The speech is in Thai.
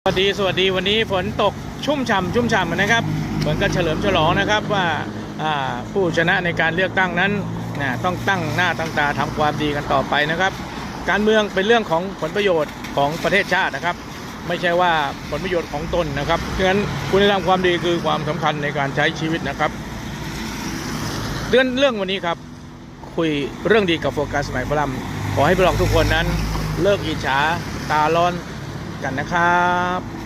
สวัสดีวันนี้ฝนตกชุ่มฉ่ำนะครับเหมือนกับเฉลิมฉลองนะครับว่าผู้ชนะในการเลือกตั้งนั้นต้องตั้งหน้าตั้งตาทำความดีกันต่อไปนะครับการเมืองเป็นเรื่องของผลประโยชน์ของประเทศชาตินะครับไม่ใช่ว่าผลประโยชน์ของตนนะครับดังนั้นคุณธรรมความดีคือความสำคัญในการใช้ชีวิตนะครับเรื่องวันนี้ครับคุยเรื่องดีกับโฟกัสสมัยพลัมขอให้พวกเราทุกคนนั้นเลิกอิจฉาตาร้อนกันนะครับ